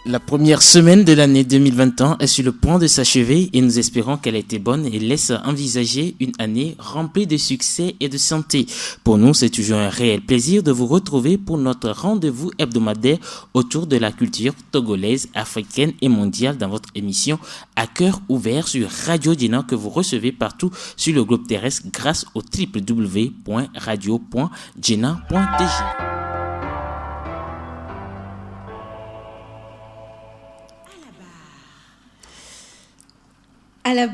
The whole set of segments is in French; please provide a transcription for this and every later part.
La première semaine de l'année 2021 est sur le point de s'achever et nous espérons qu'elle a été bonne et laisse envisager une année remplie de succès et de santé. Pour nous, c'est toujours un réel plaisir de vous retrouver pour notre rendez-vous hebdomadaire autour de la culture togolaise, africaine et mondiale dans votre émission À cœur ouvert sur Radio Djena que vous recevez partout sur le globe terrestre grâce au www.radio.djena.tg. À la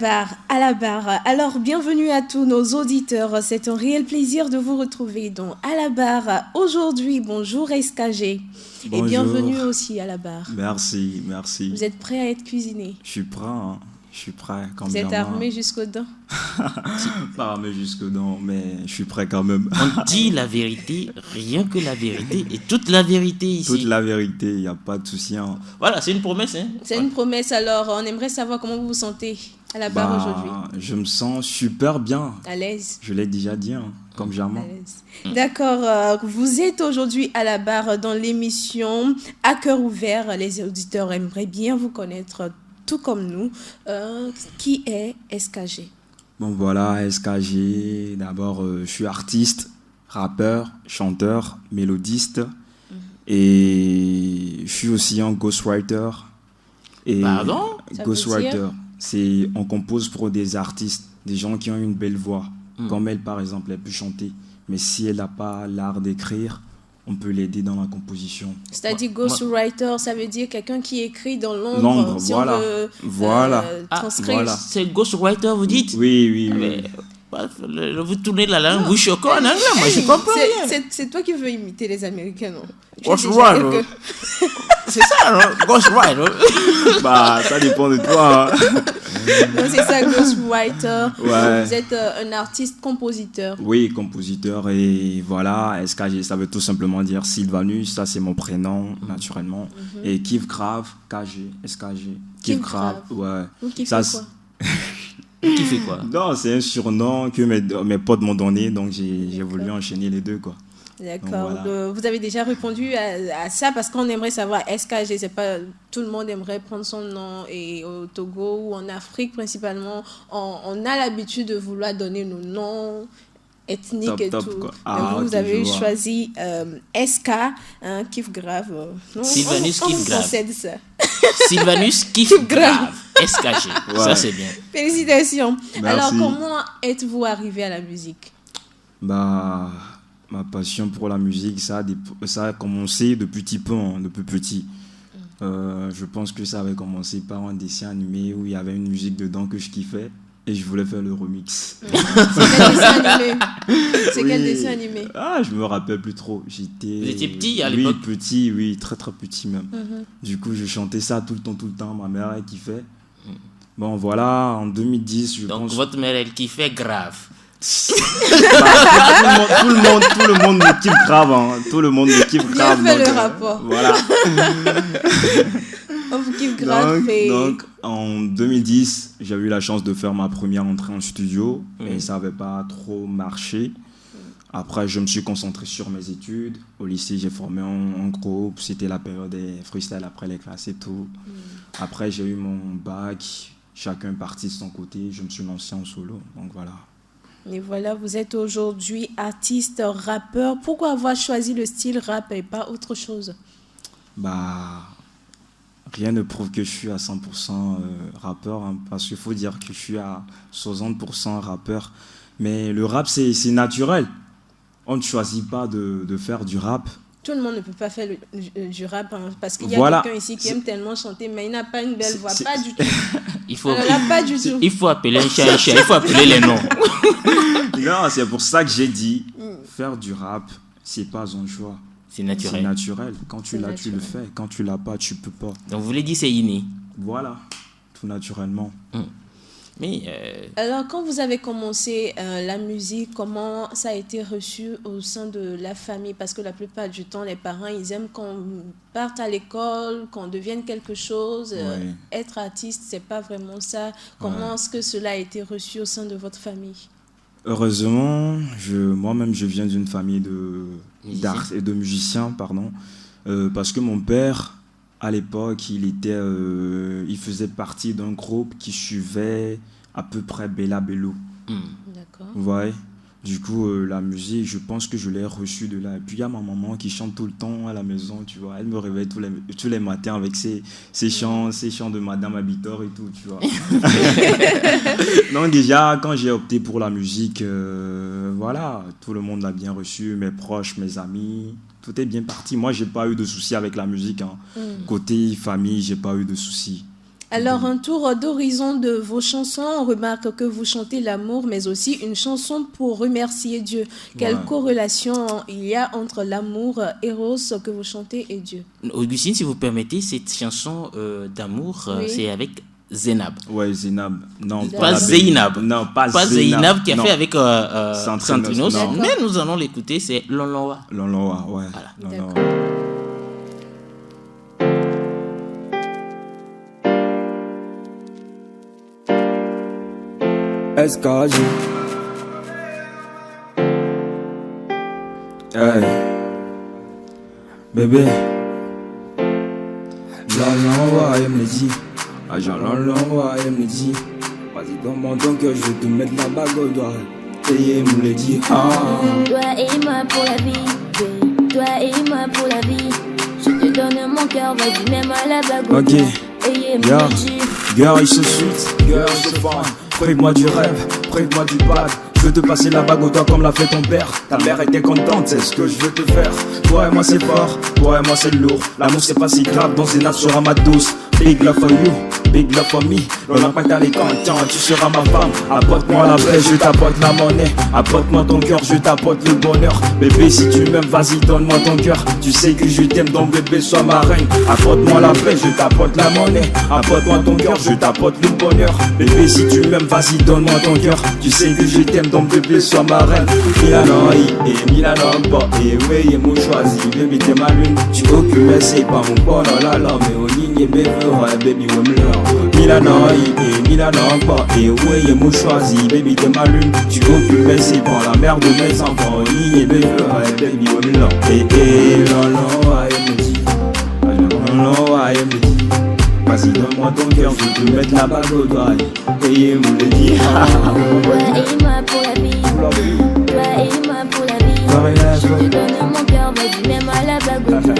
barre. Alors, bienvenue à tous nos auditeurs. C'est un réel plaisir de vous retrouver dans À la barre. Aujourd'hui, bonjour SKG. Bonjour. Et bienvenue aussi à la barre. Merci. Vous êtes prêts à être cuisiné? Je suis prêt. Comme vous êtes gamin. armé jusqu'aux dents? Pas armé jusqu'aux dents, mais je suis prêt quand même. On dit la vérité, rien que la vérité et toute la vérité ici. Toute la vérité, il n'y a pas de souci. Hein. Voilà, c'est une promesse. Hein. C'est une promesse. Alors, on aimerait savoir comment vous vous sentez à la barre aujourd'hui. Je me sens super bien. À l'aise. Je l'ai déjà dit, hein, comme jamais. D'accord. Vous êtes aujourd'hui à la barre dans l'émission À cœur ouvert. Les auditeurs aimeraient bien vous connaître, tout comme nous. Qui est SKG? Bon voilà, SKG. D'abord, je suis artiste, rappeur, chanteur, mélodiste. Et je suis aussi un ghostwriter. Et Pardon? Ghostwriter, c'est on compose pour des artistes, des gens qui ont une belle voix. Comme elle, par exemple, elle peut chanter. Mais si elle n'a pas l'art d'écrire, on peut l'aider dans la composition. C'est-à-dire ghostwriter, ça veut dire quelqu'un qui écrit dans l'ombre. Si voilà. On veut, voilà. transcrire. Voilà. C'est ghostwriter, vous dites? Oui. Mais, vous tournez la langue bouche au corps en anglais, moi je comprends rien. C'est toi qui veux imiter les Américains, non? Ghostwriter. C'est ça, non? Ghostwriter. Ça dépend de toi. Hein. Non, c'est ça, ghostwriter. Ouais. Vous êtes un artiste-compositeur. Oui, compositeur. Et voilà, SKG, ça veut tout simplement dire Sylvanus. Ça, c'est mon prénom, naturellement. Et Kiff Grave, KG, SKG. Kiff Grave. Ouais. Vous kiffez ça, quoi? Qui fait quoi? Non, c'est un surnom que mes potes m'ont donné. Donc, j'ai voulu enchaîner les deux, quoi. D'accord. Voilà. Vous avez déjà répondu à ça parce qu'on aimerait savoir SKG. C'est pas tout le monde aimerait prendre son nom, et au Togo ou en Afrique principalement, on a l'habitude de vouloir donner nos noms ethniques Top, tout. quoi. Vous Ok, avez je vois. choisi SK, Kiff Grave. Non, Sylvanus on Kiff vous Grave. concède ça. Sylvanus Kiff Grave. SKG. Ouais. Ça c'est bien. Félicitations. Merci. Alors, comment êtes-vous arrivé à la musique? Ma passion pour la musique, ça a commencé depuis petit peu, depuis petit. Je pense que ça avait commencé par un dessin animé où il y avait une musique dedans que je kiffais et je voulais faire le remix. C'est quel dessin animé? C'est quel Oui. dessin animé? Je me rappelle plus trop. Vous étiez petit à Oui, l'époque? petit, oui, très très petit même. Du coup, je chantais ça tout le temps. Ma mère, elle kiffait. Bon, voilà, en 2010, je Donc pense... votre mère elle kiffait grave. tout le monde me kiffe grave. Hein. Tout le monde me kiffe Bien grave. fait donc, le rapport. Voilà. On vous kiffe grave. Donc, en 2010, j'ai eu la chance de faire ma première entrée en studio et ça n'avait pas trop marché. Après, je me suis concentré sur mes études. Au lycée, j'ai formé un groupe. C'était la période des freestyles après les classes et tout. Après, j'ai eu mon bac. Chacun est parti de son côté. Je me suis lancé en solo. Donc voilà. Et voilà, vous êtes aujourd'hui artiste, rappeur. Pourquoi avoir choisi le style rap et pas autre chose? Rien ne prouve que je suis à 100% rappeur, hein, parce qu'il faut dire que je suis à 60% rappeur. Mais le rap, c'est naturel. On ne choisit pas de faire du rap. Tout le monde ne peut pas faire du rap, hein, parce qu'il y a Voilà. quelqu'un ici qui aime tellement chanter, mais il n'a pas une belle voix. Pas du tout. Il faut, Alors là, pas du tout. il faut appeler un chat. Il faut appeler les noms. Non, c'est pour ça que j'ai dit, faire du rap, c'est pas un choix. C'est C'est naturel. naturel. Quand tu C'est l'as, tu le naturel. fais. Quand tu l'as pas, tu peux pas. Donc vous voulez dire c'est inné. Voilà, tout naturellement. Mais Alors, quand vous avez commencé la musique, comment ça a été reçu au sein de la famille? Parce que la plupart du temps, les parents, ils aiment qu'on parte à l'école, qu'on devienne quelque chose. Ouais. Être artiste, c'est pas vraiment ça. Comment est-ce que cela a été reçu au sein de votre famille? Heureusement, moi-même, je viens d'une famille Musicien. d'art et de musiciens, pardon, parce que mon père À l'époque, il faisait partie d'un groupe qui suivait à peu près Bella Bello. D'accord. Vous voyez? Du coup, la musique, je pense que je l'ai reçue de là. Et puis, il y a ma maman qui chante tout le temps à la maison, tu vois. Elle me réveille tous les matins avec ses chants de Madame Abitor et tout, tu vois. Donc, déjà, quand j'ai opté pour la musique, voilà, tout le monde l'a bien reçu, mes proches, mes amis, tout est bien parti. Moi, j'ai pas eu de soucis avec la musique, hein. Côté famille, j'ai pas eu de soucis. Alors, un tour d'horizon de vos chansons, on remarque que vous chantez l'amour, mais aussi une chanson pour remercier Dieu. Quelle corrélation il y a entre l'amour Eros que vous chantez et Dieu? Augustine, si vous permettez, cette chanson d'amour, c'est avec Zeinab. Ouais, Zeinab. Non, pas Zeinab. Non, pas Zeinab qui a non. fait avec Santrinos. Non. Mais nous allons l'écouter, c'est Lonloa. Lonloa, ouais. Voilà. D'accord. SKG. Hey. Bébé. Lonloa, elle me dit. Agent Lonloa, elle me dit. Vas-y, donne-moi ton cœur, je vais te mettre la bague au doigt. Et elle me le dit. Toi et moi pour la vie. Toi et moi pour la vie. Je te donne mon cœur, vas-y, même à la bague au doigt. Et elle me le dit. Girl, so sweet, girl, so fun. Prive-moi du rêve, prive-moi du bad. Je veux te passer la bague au doigt comme l'a fait ton père. Ta mère était contente, c'est ce que je veux te faire. Toi et moi c'est fort, toi et moi c'est lourd. L'amour c'est pas si grave, donc Zeinab sera ma douce. Big love for you, big love for me. L'on n'a pas les content, tu seras ma femme. Apporte-moi la paix, je t'apporte la monnaie. Apporte-moi ton cœur, je t'apporte le bonheur. Bébé, si tu m'aimes, vas-y, donne-moi ton cœur. Tu sais que je t'aime, donc bébé, sois ma reine. Apporte-moi la paix, je t'apporte la monnaie. Apporte-moi ton cœur, je t'apporte le bonheur. Bébé, si tu m'aimes, vas-y, donne-moi ton cœur. Tu sais que je t'aime, donc bébé, sois ma reine. Milano, et Milano, bon, et oui, et mon choisi. Bébé, t'es ma lune. Tu occupes, c'est pas mon bon, là, là, mais au ligne, bébé. Baby, we me love. Milano, Milano, pas et ouais, et mon choisi, baby, t'es ma lune. Tu occupes, mais c'est pas la mère de mes enfants. Et baby, we me love. Et Lolo, elle me dit. Lolo, elle me dit. Vas-y, donne-moi ton cœur, je vais te mettre la bague au doigt. Et elle me le dit. Toi et moi pour la vie. Toi et moi pour la vie. Je te donne mon cœur, vas-y, même à la bague au doigt.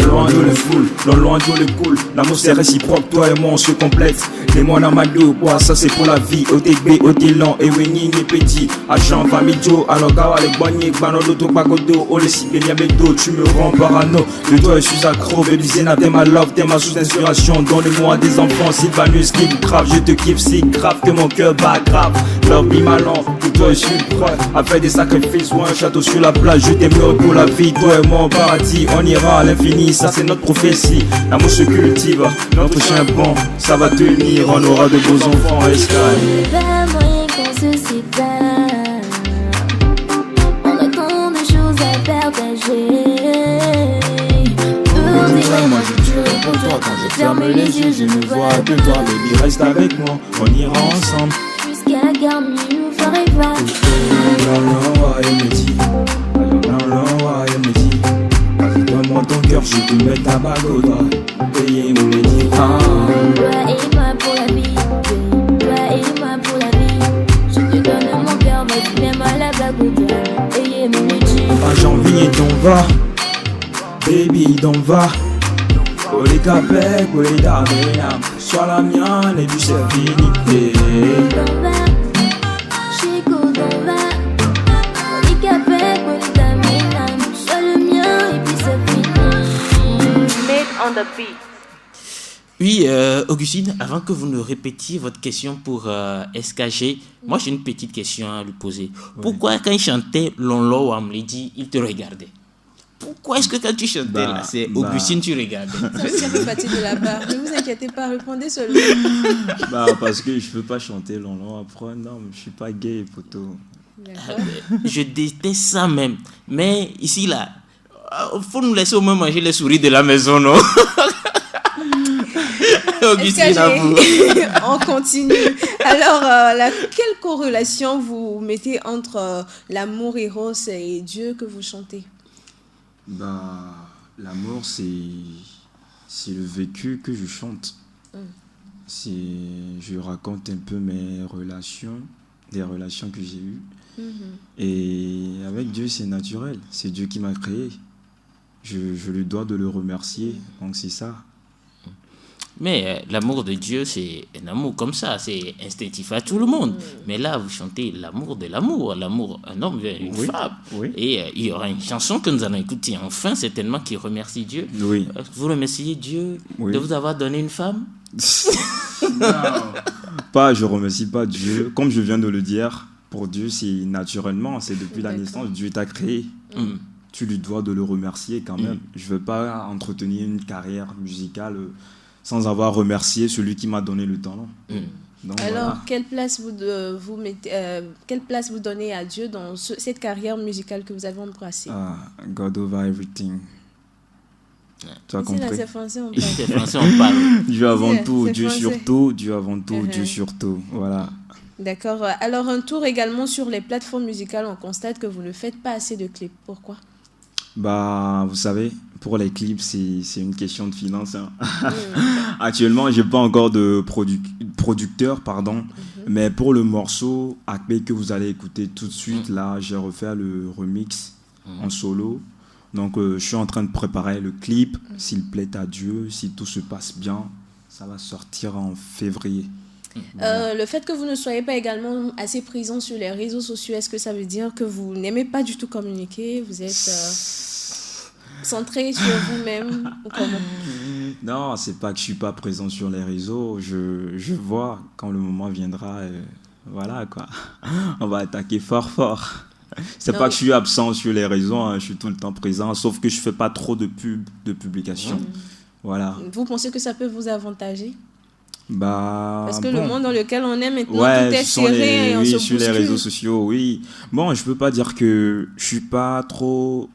Loin de le full, loin de le cool. L'amour c'est réciproque, toi et moi on se complète. Les mots n'amadou, quoi, ça c'est pour la vie. OTB, Otilan, et Winning et Petit. Agent, famille Joe, alors gawa les boignées, Banodo, Topagodo, oh les Sibéliens, Bedo, tu me rends parano. De toi je suis accro, baby Zeinab, t'es ma love, t'es ma source d'inspiration. Donne-moi des enfants, Sylvanus, Kid, grave, je te kiffe si grave que mon cœur bat grave. Love be my long, pour toi je suis prêt à faire des sacrifices ou un château sur la plage. Je t'aimerai pour la vie, toi et moi au paradis. On ira à l'infini, ça c'est notre prophétie. L'amour se cultive, notre chien bon, ça va tenir, on aura de beaux enfants. C'est pas moyen qu'on se sépare. On a tant de choses à partager. Moi je tuerai pour toi, quand je ferme les yeux, je ne vois que toi. Baby, reste avec moi, on ira ensemble. Jusqu'à la garde, nous forever. Lolo, elle me dit. Lolo, elle me dit. Vas-y, donne-moi ton cœur, je te mets ta bague au doigt. Et elle me le dit. Toi et moi pour la vie. Toi et moi pour la vie. Je te donne mon cœur, vas-y, même à la bague au doigt. Et elle me le dit. J'ai envie d'en va. Baby, d'en va. Pour les capets, pour les dames, sois la mienne et puis c'est fini. D'en va, Chico, d'en va. Pour les capets, pour les dames, sois le mien et puis c'est fini. Made on the beat. Oui, Augustine, avant que vous ne répétiez votre question pour SKG, moi j'ai une petite question à lui poser. Pourquoi quand il chantait Lonlo ou Lady, il te regardait? Pourquoi est-ce que quand tu chantais là, c'est Augustine, tu regardais? Ça fait partie de la barre. Ne vous inquiétez pas, répondez seulement. Parce que je peux pas chanter Lonlo après. Non, je suis pas gay, poteau. Je déteste ça même. Mais ici là, faut nous laisser au moins manger les souris de la maison, non? Augustine, à vous. On continue. Alors, quelle corrélation vous mettez entre l'amour Eros et Dieu que vous chantez? L'amour, c'est C'est le vécu que je chante. Je raconte un peu mes relations, des relations que j'ai eues. Et avec Dieu, c'est naturel. C'est Dieu qui m'a créé. Je lui dois de le remercier. Donc c'est ça. Mais l'amour de Dieu, c'est un amour comme ça, c'est instinctif à tout le monde. Mais là, vous chantez l'amour de l'amour, l'amour, un homme vers une femme. Oui. Et il y aura une chanson que nous allons écouter enfin, certainement, qui remercie Dieu. Oui. Vous remerciez Dieu de vous avoir donné une femme? Non. Je remercie pas Dieu. Comme je viens de le dire, pour Dieu, c'est naturellement, c'est depuis la naissance, Dieu t'a créé. Tu lui dois de le remercier quand même. Je veux pas entretenir une carrière musicale sans avoir remercié celui qui m'a donné le talent. Donc, alors, voilà. quelle place quelle place vous donnez à Dieu dans cette carrière musicale que vous avez embrassée? God over everything. Tu as compris? C'est français, on parle. C'est français, on parle. Dieu avant tout, Dieu français. surtout, Dieu avant tout, Dieu surtout. Voilà. D'accord. Alors, un tour également sur les plateformes musicales. On constate que vous ne faites pas assez de clips. Pourquoi? Vous savez, pour les clips, c'est une question de finance. Hein. Actuellement, j'ai pas encore de producteur, mais pour le morceau Akbe que vous allez écouter tout de suite, là, j'ai refait le remix en solo. Donc, je suis en train de préparer le clip. S'il plaît à Dieu, si tout se passe bien, ça va sortir en février. Le fait que vous ne soyez pas également assez présent sur les réseaux sociaux, est-ce que ça veut dire que vous n'aimez pas du tout communiquer? Vous êtes centré sur vous-même ou comment? Non, c'est pas que je suis pas présent sur les réseaux. Je vois quand le moment viendra. Voilà quoi. On va attaquer fort. C'est pas que je suis absent sur les réseaux. Hein, je suis tout le temps présent. Sauf que je fais pas trop de publications. Voilà. Vous pensez que ça peut vous avantager? Parce que bon, le monde dans lequel on est maintenant, tout est serré et on se bouscule. Sur les réseaux sociaux, oui. Bon, je peux pas dire que je suis pas trop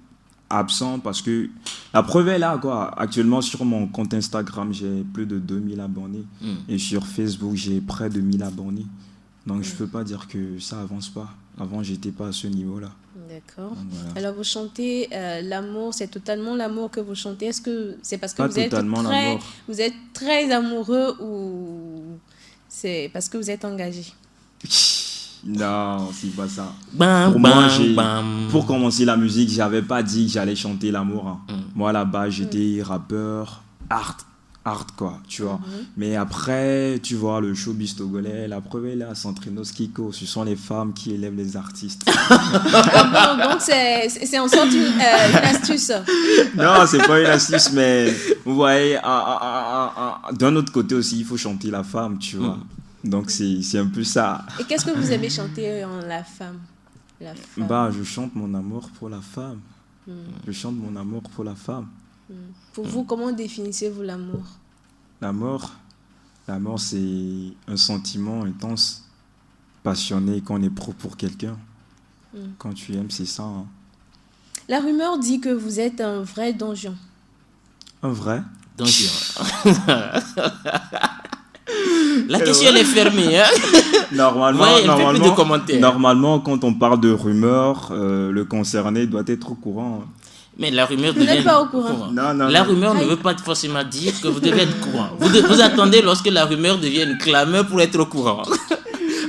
absent parce que la preuve est là, quoi. Actuellement, sur mon compte Instagram, j'ai plus de 2000 abonnés. Et sur Facebook, j'ai près de 1000 abonnés. Donc, je peux pas dire que ça avance pas. Avant, j'étais pas à ce niveau-là. D'accord. Voilà. Alors, vous chantez l'amour, c'est totalement l'amour que vous chantez. Est-ce que c'est parce que Pas vous êtes très amoureux ou c'est parce que vous êtes engagé? Non, c'est pas ça. Bam, Pour commencer la musique, j'avais pas dit que j'allais chanter l'amour. Hein. Moi, là-bas, j'étais rappeur, art quoi, tu vois. Mais après, tu vois, le showbiz togolais, la preuve est là, Centrinos Kiko, ce sont les femmes qui élèvent les artistes. Donc c'est en sorte une astuce. Non, c'est pas une astuce, mais vous voyez, d'un autre côté aussi, il faut chanter la femme, tu vois. Donc c'est un peu ça. Et qu'est-ce que vous aimez chanter en la femme? Je chante mon amour pour la femme. Je chante mon amour pour la femme. Pour vous, comment définissez-vous l'amour? L'amour, c'est un sentiment intense, passionné qu'on éprouve pour quelqu'un. Quand tu aimes, c'est ça. Hein. La rumeur dit que vous êtes un vrai donjon. Un vrai? Donjon. La question elle est fermée. Hein? Normalement, quand on parle de rumeur, le concerné doit être au courant. Mais la rumeur vous n'êtes pas au courant. La rumeur ne veut pas forcément dire que vous devez être au courant. Vous attendez lorsque la rumeur devient une clameur pour être au courant.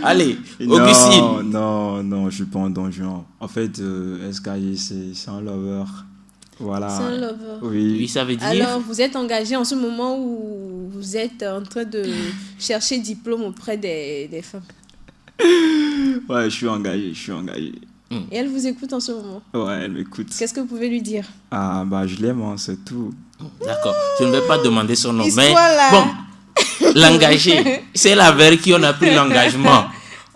Allez, Augustine. Non, je suis pas un donjon. En fait, SKY, c'est un lover. Voilà. C'est un lover. Oui, ça veut dire... Alors, vous êtes engagé en ce moment où vous êtes en train de chercher diplôme auprès des femmes. Ouais, je suis engagé. Et elle vous écoute en ce moment? Ouais, elle m'écoute. Qu'est-ce que vous pouvez lui dire? Je l'aime, hein, c'est tout. D'accord, je ne vais pas demander son nom. Mais bon, l'engagé, c'est la vers qui on a pris l'engagement.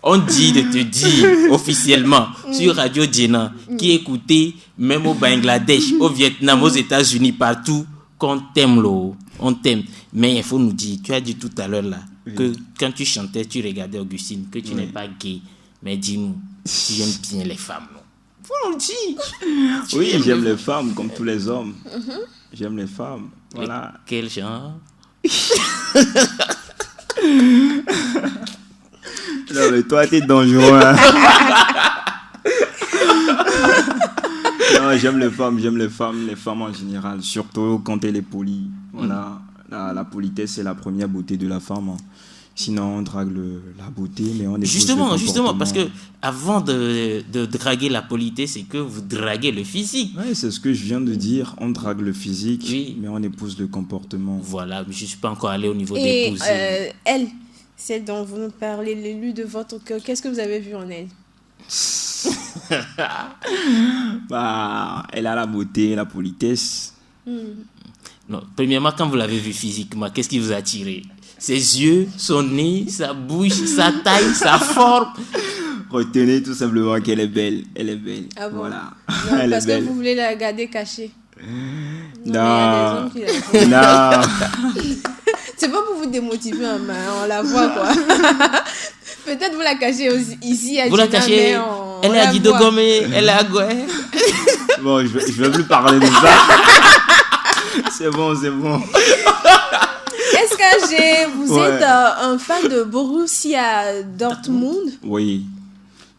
On dit de te dire officiellement sur Radio Djena, qui est écouté même au Bangladesh, au Vietnam, aux États-Unis, partout, qu'on t'aime, on t'aime. Mais il faut nous dire, tu as dit tout à l'heure là, que quand tu chantais, tu regardais Augustine, que tu n'es pas gay. Mais dis-nous, tu aimes bien les femmes, non? Faut nous dire. Oui, j'aime les femmes comme tous les hommes. J'aime les femmes. Voilà. Mais quel genre? Non, mais toi, t'es dangereux. Hein. Non, j'aime les femmes en général, surtout quand elle est polie. Voilà, la politesse est la première beauté de la femme. Hein. Sinon, on drague la beauté, mais on est Justement, parce que avant de draguer la politesse, c'est que vous draguez le physique. Oui, c'est ce que je viens de dire. On drague le physique, Oui. mais on épouse le comportement. Voilà, je ne suis pas encore allé au niveau Et d'épouser. elle, celle dont vous nous parlez, l'élu de votre cœur, qu'est-ce que vous avez vu en elle? Bah, elle a la beauté, la politesse. Non, premièrement, quand vous l'avez vue physiquement, qu'est-ce qui vous a attiré? Ses yeux, son nez, sa bouche, sa taille, sa forme. Retenez tout simplement qu'elle est belle. Elle est belle. Ah bon? Voilà. Non, Elle parce est belle. que vous voulez la garder cachée. Non, mais il y Non. a des hommes qui la Non. C'est pas pour vous démotiver, hein, mais on la voit, quoi. Peut-être vous la cachez aussi, ici à Vous la Dina, cachez, mais elle est à Guido Guidogome, elle est à Goué. Bon, je vais plus parler de ça. C'est bon. SKG, vous Ouais. êtes un fan de Borussia Dortmund? Oui.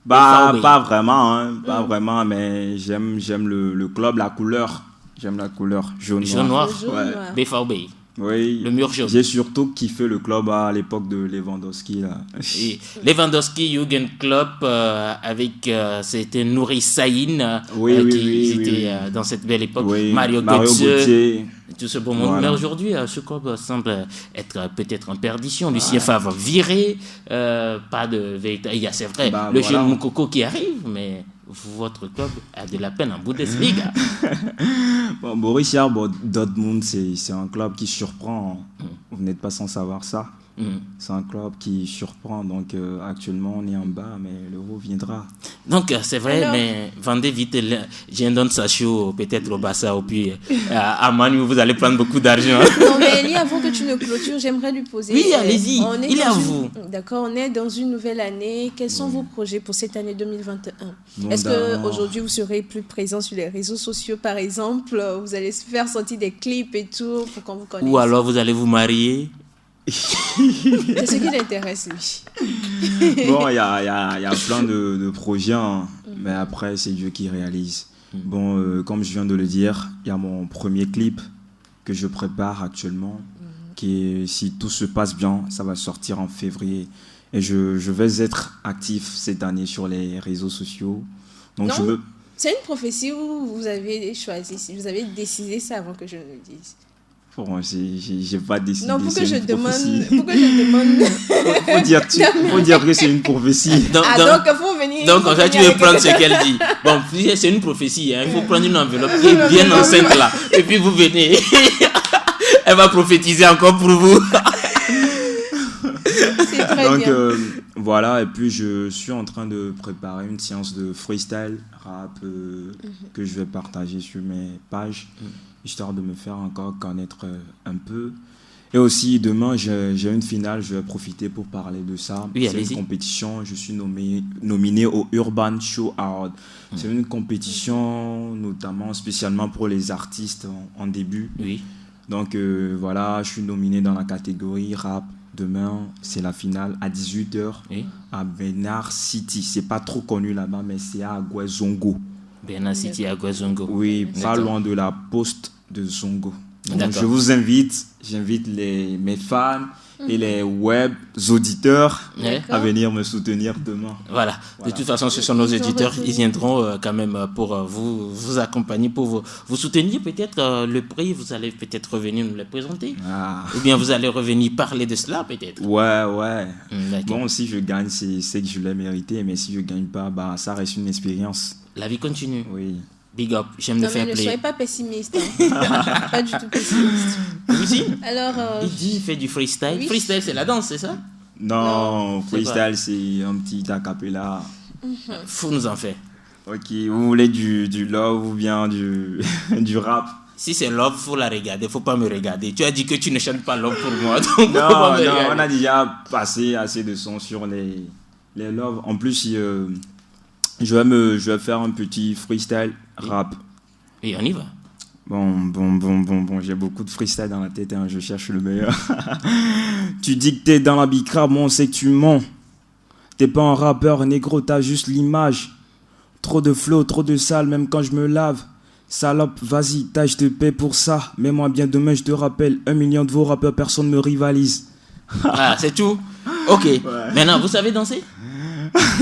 Bah, BVB. pas vraiment, hein. Pas vraiment, mais j'aime le club, la couleur. J'aime la couleur jaune Jaune noir. Le jaune Ouais. noir. BVB. Oui. Le mur jaune. J'ai surtout kiffé le club à l'époque de Lewandowski, là. Et Lewandowski, Jürgen Klopp, avec c'était Nouri Sahin, Oui, qui oui, était oui. dans cette belle époque, Oui, Mario Götze. Götze, tout ce beau monde. Voilà. Mais aujourd'hui, ce club semble être peut-être en perdition. Lucien Favre viré, pas de véritable. C'est vrai, Bah, le voilà. jeune Moukoko qui arrive, mais votre club a de la peine en Bundesliga. Bon, Borussia Dortmund, c'est un club qui surprend. Vous n'êtes pas sans savoir ça. C'est un club qui surprend. Donc, actuellement, on est en bas, mais l'euro viendra. Donc, c'est vrai, Alors- mais vendez vite. J'ai donne Sacho, peut-être au Barça, ou puis à Manu, vous allez prendre beaucoup d'argent. Non, mais Elie, avant que tu ne clôtures, j'aimerais lui poser. Oui, allez-y. on Il est à dans vous. D'accord, on est dans une nouvelle année. Quels sont vos projets pour cette année 2021? Bon, Est-ce ben, qu'aujourd'hui, vous serez plus présent sur les réseaux sociaux, par exemple? Vous allez faire sortir des clips et tout pour qu'on vous connaisse? Ou alors vous allez vous marier. C'est ce qui l'intéresse, lui. Bon, il y a plein de projets, hein, mais après, c'est Dieu qui réalise. Bon, comme je viens de le dire, il y a mon premier clip que je prépare actuellement, qui est, si tout se passe bien, ça va sortir en février. Et je vais être actif cette année sur les réseaux sociaux. Donc, Non. C'est une prophétie où vous avez choisi, vous avez décidé ça avant que je ne le dise. Bon, j'ai pas décidé. Non, pour que c'est je une demande. prophétie. Pour que je demande. Faut dire que c'est une prophétie. Donc, Ah, donc, il faut venir. donc, faut en fait, tu venir veux avec prendre ce quelqu'un. qu'elle dit. Bon, puis c'est une prophétie. Hein. Il faut prendre une enveloppe qui est bien enceinte là. Et puis vous venez. Elle va prophétiser encore pour vous. C'est très Donc bien. voilà, et puis je suis en train de préparer une séance de freestyle rap que je vais partager sur mes pages, histoire de me faire encore connaître un peu. Et aussi demain, j'ai une finale, je vais profiter pour parler de ça. Oui, c'est allez-y. une compétition, je suis nominé au Urban Show Award. C'est une compétition notamment spécialement pour les artistes en début. Oui. Donc voilà, je suis nominé dans la catégorie rap. Demain, c'est la finale à 18h Oui. à Benar City. C'est pas trop connu là-bas, mais c'est à Zongo. Bernard City à Guazongo. Oui, pas D'accord. loin de la poste de Zongo. Donc, D'accord. je vous j'invite mes fans et les web auditeurs Ouais. à venir me soutenir demain. Voilà. De toute façon, ce sont nos éditeurs. Ils viendront quand même pour vous accompagner, pour vous soutenir. Peut-être le prix, vous allez peut-être revenir nous le présenter. Ah. Ou bien vous allez revenir parler de cela, peut-être. Ouais. D'accord. Bon, si je gagne, c'est que je l'ai mérité, mais si je gagne pas, bah, ça reste une expérience. La vie continue. Oui. Big up. J'aime Non, le mais faire ne play. soyez pas pessimiste. Hein. Pas du tout pessimiste. Oui, si. Alors, Il dit, il fait du freestyle. Oui. Freestyle, c'est la danse, c'est ça? Non, c'est freestyle, c'est un petit acapella. Faut nous en faire. Ok, vous voulez du love ou bien du rap? Si c'est love, faut la regarder. Faut pas me regarder. Tu as dit que tu ne chantes pas love pour moi. Donc faut Non, pas me non, regarder. on a déjà passé assez de sons sur les love. En plus, je vais faire un petit freestyle rap. Et on y va. Bon, j'ai beaucoup de freestyle dans la tête, hein, je cherche le meilleur. Tu dis que t'es dans la bicrave, moi on sait que tu mens. T'es pas un rappeur, négro, t'as juste l'image. Trop de flow, trop de sale, même quand je me lave. Salope, vas-y, tâche de paix pour ça. Mets-moi bien demain, je te rappelle. 1 million de vos rappeurs, personne ne me rivalise. Ah, c'est tout. Ok. Ouais. Maintenant, vous savez danser?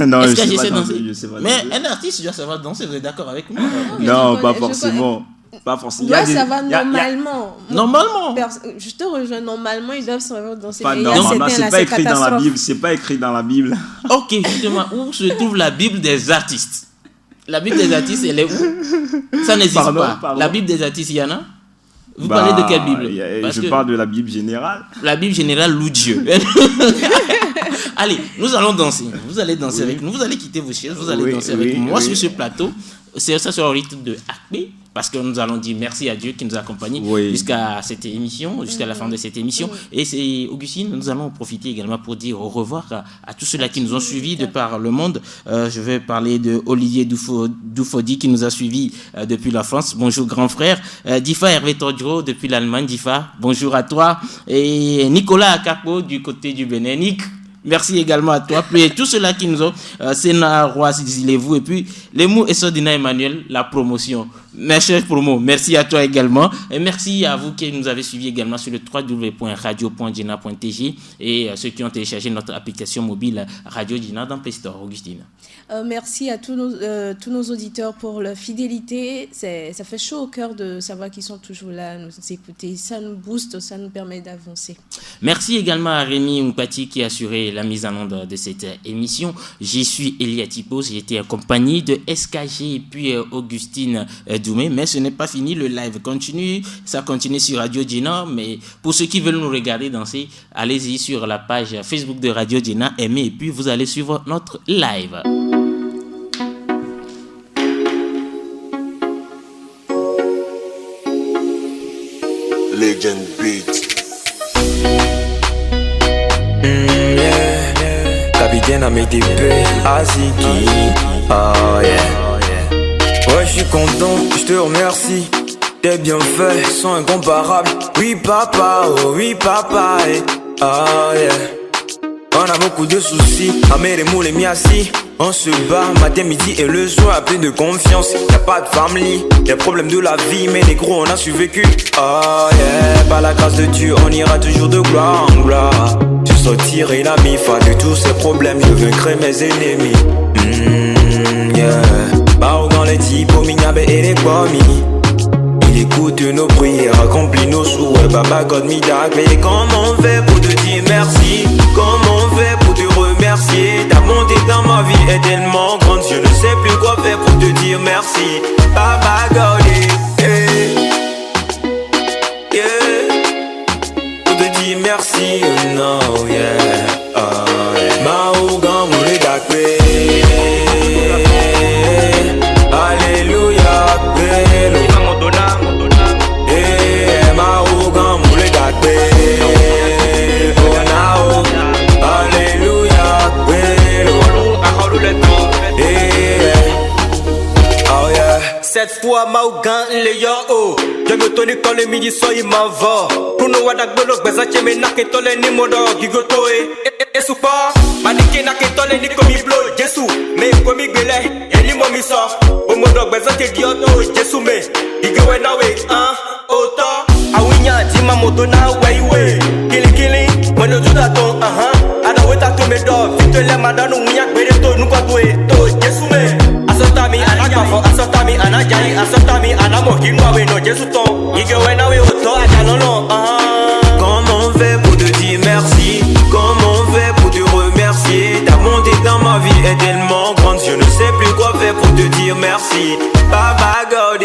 Non, est-ce je que sais pas danser? Je sais pas mais danser. un artiste doit savoir danser, vous êtes d'accord avec moi? Non, pas forcément. Pas forcément. Ça va normalement. Normalement. Je te rejoins. Normalement, ils doivent savoir danser. Pas normalement, c'est pas écrit dans la Bible. C'est pas écrit dans la Bible. Ok, justement, où se trouve la Bible des artistes? La Bible des artistes, elle est où? Ça n'existe pas. Pardon. La Bible des artistes, il y en a? Vous parlez de quelle Bible? Je parle de la Bible générale. La Bible générale loue Dieu. Allez, nous allons danser. Vous allez danser avec nous. Vous allez quitter vos chaises. Vous allez danser avec moi sur ce plateau. C'est ça sur le rythme de Acme. Parce que nous allons dire merci à Dieu qui nous a accompagnés jusqu'à cette émission, jusqu'à la fin de cette émission. Et c'est Augustine, nous allons profiter également pour dire au revoir à tous ceux-là qui nous ont suivis de par le monde. Je vais parler de Olivier Doufodi qui nous a suivis depuis la France. Bonjour grand frère. Difa Hervé Tordro depuis l'Allemagne. Difa, bonjour à toi. Et Nicolas Akapo du côté du Bénin. Nick, merci également à toi. Puis tous ceux-là qui nous ont, Sénat, Roi, Zilez-vous. Et puis, les mots et Sodina Emmanuel, la promotion. Mes chers promos, merci à toi également. Et merci à vous qui nous avez suivis également sur le www.radio.jena.tg et ceux qui ont téléchargé notre application mobile Radio Jena dans Play Store. Augustine. Merci à tous nos auditeurs pour leur fidélité. Ça fait chaud au cœur de savoir qu'ils sont toujours là, nous écouter. Ça nous booste, ça nous permet d'avancer. Merci également à Rémi Mpati qui a assuré la mise en onde de cette émission. J'y suis Elia Tipos, j'ai été accompagné de SKG et puis Augustine Doumé. Mais ce n'est pas fini, le live continue. Ça continue sur Radio Jena. Mais pour ceux qui veulent nous regarder danser, allez-y sur la page Facebook de Radio Jena, aimez et puis vous allez suivre notre live. Legend Beats. Capitaine à mes TP, Aziki. Oh yeah. Ouais, je suis content, je te remercie. Tes bienfaits sont incomparables. Oui papa, oh oui papa. Oh yeah. On a beaucoup de soucis, mais les moules et miassis. On se bat matin, midi et le soir, plein de confiance. Y'a pas de famille, y'a problème de la vie, mais les gros on a survécu. Oh yeah, par la grâce de Dieu, on ira toujours de gloire en gloire. Je sortirai la mifa de tous ces problèmes, je vaincrai mes ennemis. Yeah. Bao dans les types, Minyabe et les commis. Il écoute nos prières, accomplit nos souhaits. Baba God miracle. Et comment on fait pour te dire merci? Comment on fait pour te remercier? Ta montée dans ma vie est tellement grande, je ne sais plus quoi faire pour te dire merci. Baba God, yeah. Pour te dire merci, no, yeah. Maougan moulé d'acqué. Alléluia, bello. Maougan moulé d'acqué. Cette fois, Maougan, les yo, oh. Je me tourne quand le midi soir, il m'en va. Pour nous, wadak bolo, beza, cheme, nake, tole, ni modo, gigoto, et soupa. Manike, nake, tole, ni komi blo, jesu. Me, komi gbele, et ni momi so. O modo, beza, te dioto, jesu, me. Gigowe, nawe, oto. Awinya, jima, moto, na, way. Kili, mono, judaton, Adawe, tato, me, do. Fito, le, madano, unyak, bere, to, nuka, to, jesu, me. Asotami anagafo, asotami anajai, asotami anamoki noawe no Jésus ton. Igewe nawe oto ajanono. Comment on fait pour te dire merci? Comment on fait pour te remercier? Ta montée dans ma vie est tellement grande, je ne sais plus quoi faire pour te dire merci. Baba God.